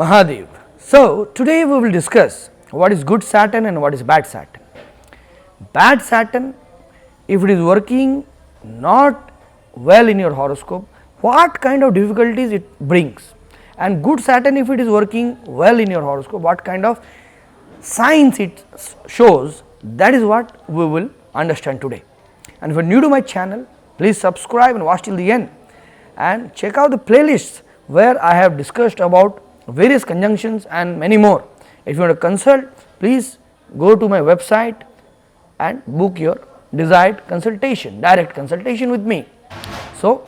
Mahadev. So, today we will discuss what is good Saturn and what is bad Saturn. Bad Saturn, if it is working not well in your horoscope, what kind of difficulties it brings, and good Saturn, if it is working well in your horoscope, what kind of signs it shows, that is what we will understand today. And if you are new to my channel, please subscribe and watch till the end, and check out the playlists where I have discussed about various conjunctions and many more. If you want to consult, please go to my website and book your desired consultation, direct consultation with me. So,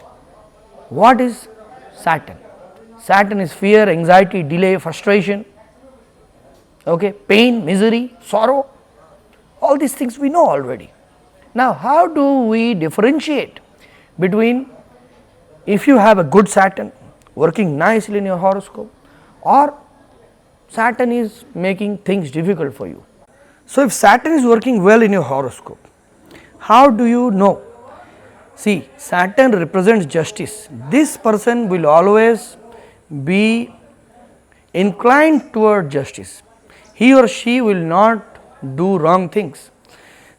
what is Saturn? Saturn is fear, anxiety, delay, frustration, pain, misery, sorrow, all these things we know already. Now, how do we differentiate between if you have a good Saturn working nicely in your horoscope, or Saturn is making things difficult for you? So, if Saturn is working well in your horoscope, how do you know? See, Saturn represents justice. This person will always be inclined toward justice. He or she will not do wrong things.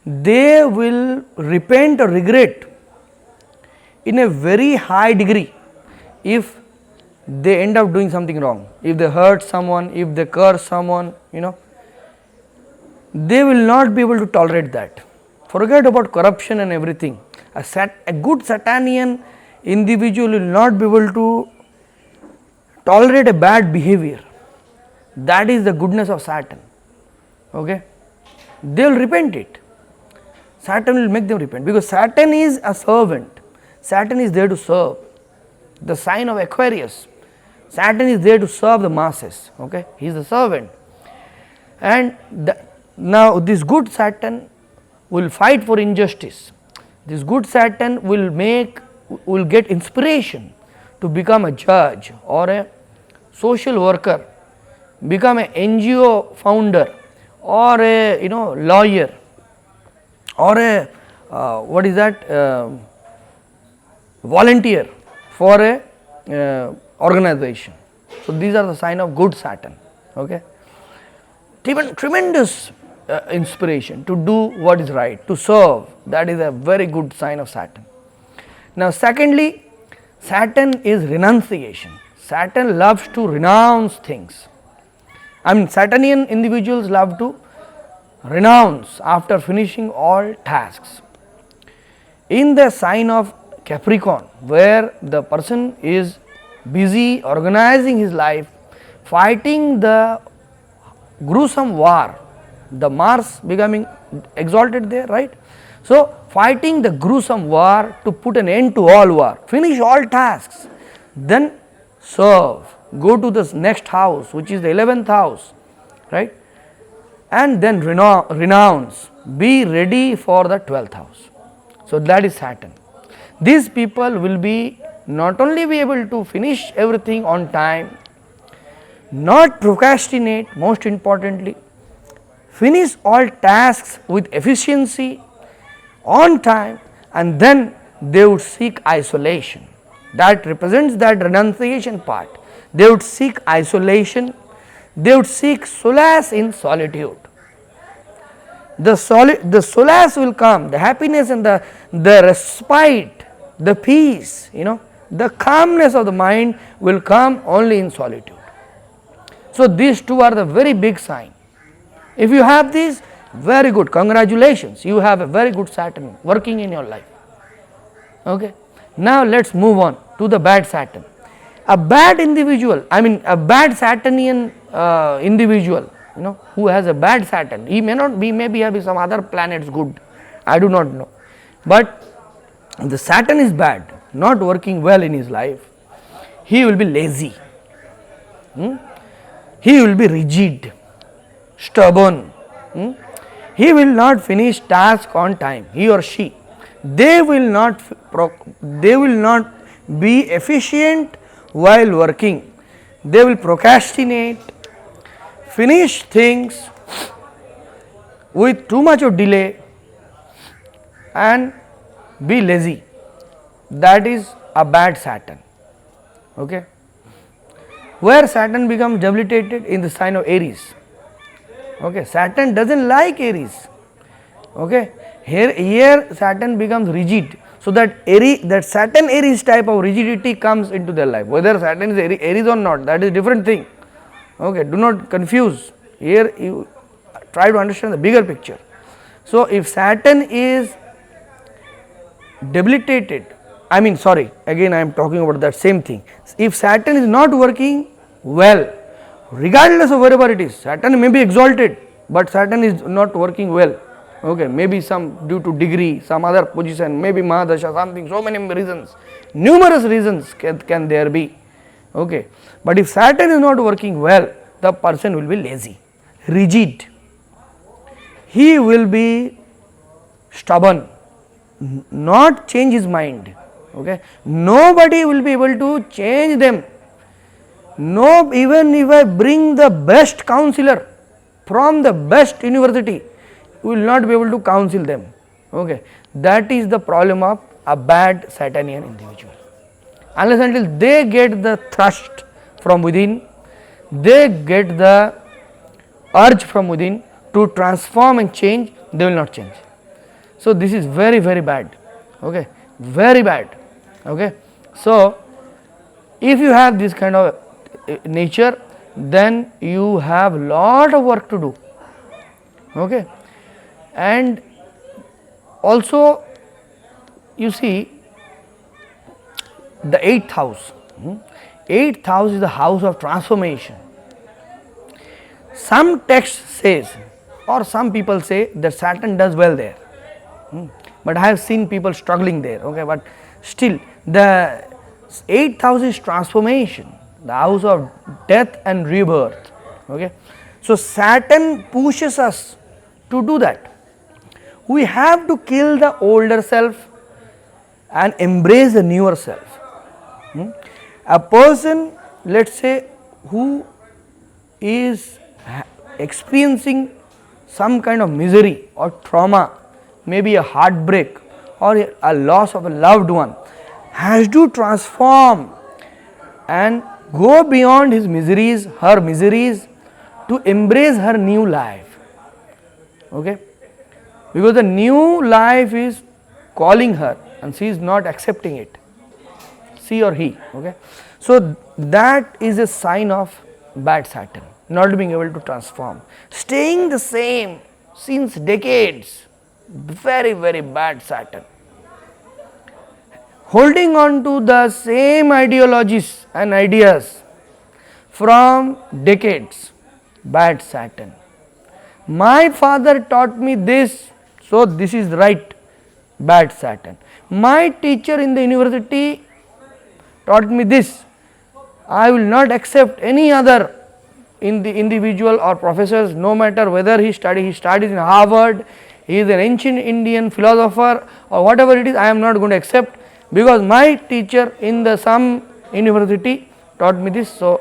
They will repent or regret in a very high degree if they end up doing something wrong, if they hurt someone, if they curse someone, they will not be able to tolerate that. Forget about corruption and everything. A good Saturnian individual will not be able to tolerate a bad behavior. That is the goodness of Saturn. They will repent it. Saturn will make them repent, because Saturn is a servant. Saturn is there to serve. The sign of Aquarius. Saturn is there to serve the masses. He is the servant. And now this good Saturn will fight for injustice. This good Saturn will get inspiration to become a judge or a social worker, become an NGO founder, or a lawyer, or a volunteer for a organization. So, these are the sign of good Saturn. Tremendous inspiration to do what is right, to serve, that is a very good sign of Saturn. Now, secondly, Saturn is renunciation. Saturn loves to renounce things. Saturnian individuals love to renounce after finishing all tasks. In the sign of Capricorn, where the person is busy organizing his life, fighting the gruesome war, the Mars becoming exalted there, right? So, fighting the gruesome war to put an end to all war, finish all tasks, then serve, go to the next house, which is the 11th house, right? And then renounce, be ready for the 12th house. So, that is Saturn. These people will be not only be able to finish everything on time, not procrastinate, most importantly, finish all tasks with efficiency, on time, and then they would seek isolation. That represents that renunciation part. They would seek isolation, they would seek solace in solitude. The solace will come, the happiness and the respite, the peace, the calmness of the mind will come only in solitude. So, these two are the very big sign. If you have these, very good, congratulations, you have a very good Saturn working in your life. Now, let us move on to the bad Saturn. A bad individual, a bad Saturnian individual, who has a bad Saturn, he may not be, maybe have some other planets good, I do not know. But the Saturn is bad, not working well in his life, he will be lazy, he will be rigid, stubborn, he will not finish task on time, he or she. They will not be efficient while working, they will procrastinate, finish things with too much of delay and be lazy. That is a bad Saturn. Where Saturn becomes debilitated? In the sign of Aries. Okay, Saturn doesn't like Aries. Okay, here Saturn becomes rigid. So that Saturn Aries type of rigidity comes into their life. Whether Saturn is Aries or not, that is a different thing. Okay, do not confuse. Here you try to understand the bigger picture. So if Saturn is debilitated, again I am talking about that same thing. If Saturn is not working well, regardless of wherever it is, Saturn may be exalted, but Saturn is not working well. Okay, maybe some due to degree, some other position, maybe Mahadasha, something, so many reasons, numerous reasons can there be. Okay, but if Saturn is not working well, the person will be lazy, rigid, he will be stubborn, not change his mind. Okay, nobody will be able to change them. No, even if I bring the best counselor from the best university, we will not be able to counsel them. Okay, that is the problem of a bad Saturnian individual. Unless until they get the thrust from within, they get the urge from within to transform and change, they will not change. So this is very, very bad. Okay, very bad. Okay, so if you have this kind of nature, then you have lot of work to do. Okay, and also you see the 8th house. 8th house is the house of transformation. Some text says, or some people say that Saturn does well there, but I have seen people struggling there. Okay, but still the 8th house is transformation, the house of death and rebirth. Okay, so Saturn pushes us to do that. We have to kill the older self and embrace the newer self. A person, let us say, who is experiencing some kind of misery or trauma, maybe a heartbreak or a loss of a loved one, has to transform and go beyond his miseries, her miseries, to embrace her new life. Okay, because the new life is calling her and she is not accepting it, she or he. Okay, so that is a sign of bad Saturn, not being able to transform, staying the same since decades, very, very bad Saturn. Holding on to the same ideologies and ideas from decades, bad Saturn. My father taught me this, so this is right, bad Saturn. My teacher in the university taught me this, I will not accept any other in the individual or professors, no matter whether he studies in Harvard, he is an ancient Indian philosopher or whatever it is, I am not going to accept, because my teacher in the some university taught me this. So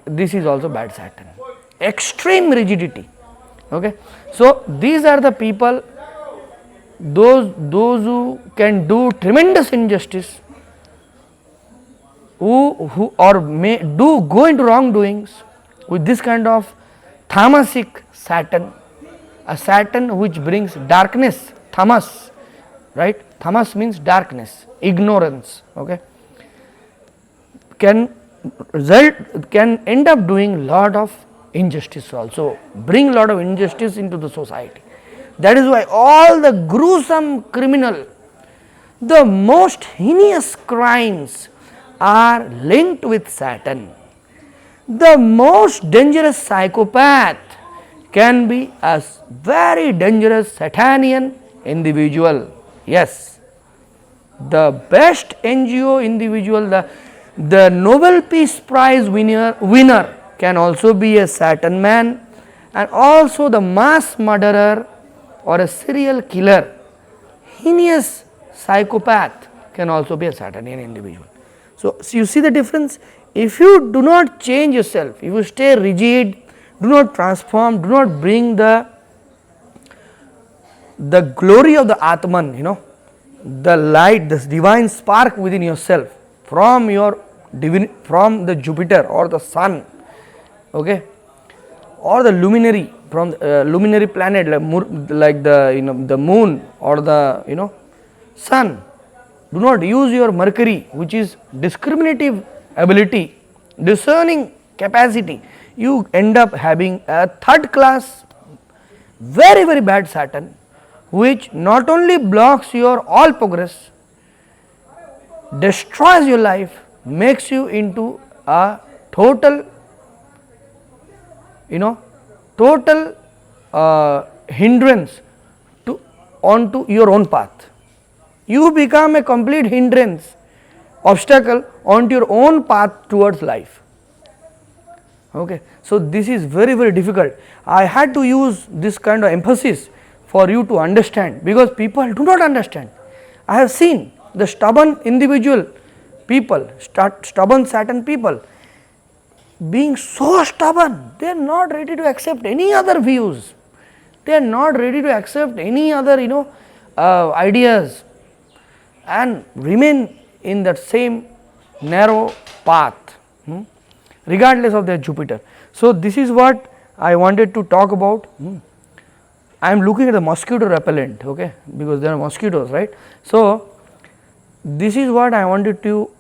this is also bad Saturn, extreme rigidity. Okay, so these are the people, those who can do tremendous injustice, who or may do go into wrongdoings with this kind of tamasic Saturn, a Saturn which brings darkness, tamas, right? Tamas means darkness, ignorance. Okay, can end up doing lot of injustice also, bring lot of injustice into the society. That is why all the gruesome criminal, the most heinous crimes are linked with Saturn. The most dangerous psychopath can be a very dangerous Saturnian individual. Yes, the best NGO individual, the Nobel Peace Prize winner can also be a Saturn man, and also the mass murderer or a serial killer, heinous psychopath can also be a Saturnian individual. So you see the difference. If you do not change yourself, if you stay rigid, do not transform, do not bring the glory of the Atman, the light, this divine spark within yourself from your from the Jupiter or the Sun, okay, or the luminary from luminary planet like the the moon or the Sun. Do not use your Mercury, which is discriminative ability, discerning capacity. You end up having a third class, very bad Saturn, which not only blocks your all progress, destroys your life, makes you into a total total hindrance onto your own path. You become a complete hindrance, obstacle onto your own path towards life. Okay. So, this is very difficult. I had to use this kind of emphasis for you to understand, because people do not understand. I have seen the stubborn individual people, stubborn Saturn people being so stubborn, they are not ready to accept any other views, they are not ready to accept any other ideas, and remain in that same narrow path, regardless of their Jupiter. So, this is what I wanted to talk about. I am looking at the mosquito repellent, okay, because there are mosquitoes, right. So, this is what I wanted to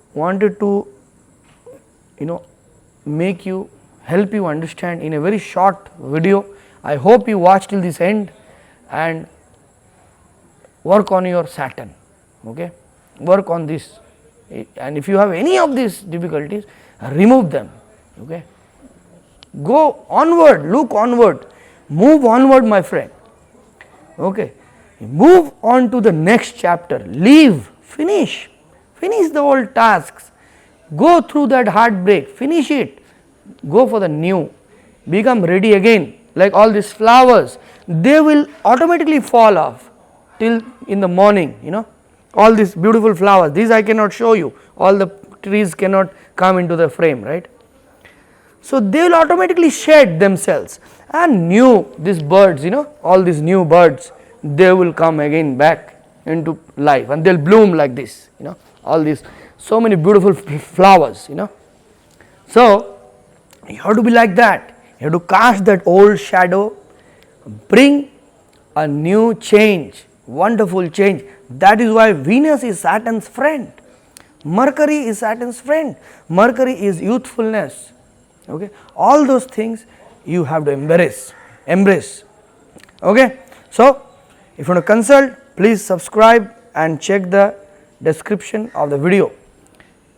make you, help you understand in a very short video. I hope you watch till this end and work on your Saturn, okay, work on this, and if you have any of these difficulties, remove them, okay. Go onward, look onward, move onward, my friend, okay. Move on to the next chapter, leave, finish the old tasks, go through that heartbreak, finish it, go for the new, become ready again. Like all these flowers, they will automatically fall off till in the morning, all these beautiful flowers, these I cannot show you, all the trees cannot come into the frame, right. So, they will automatically shed themselves, and these birds, all these new birds, they will come again back into life, and they will bloom like this, all these so many beautiful flowers, So, you have to be like that, you have to cast that old shadow, bring a new change, wonderful change. That is why Venus is Saturn's friend, Mercury is Saturn's friend, Mercury is youthfulness, okay. All those things you have to embrace, okay. So, if you want to consult, please subscribe and check the description of the video.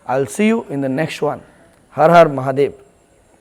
I will see you in the next one. Har Har Mahadev.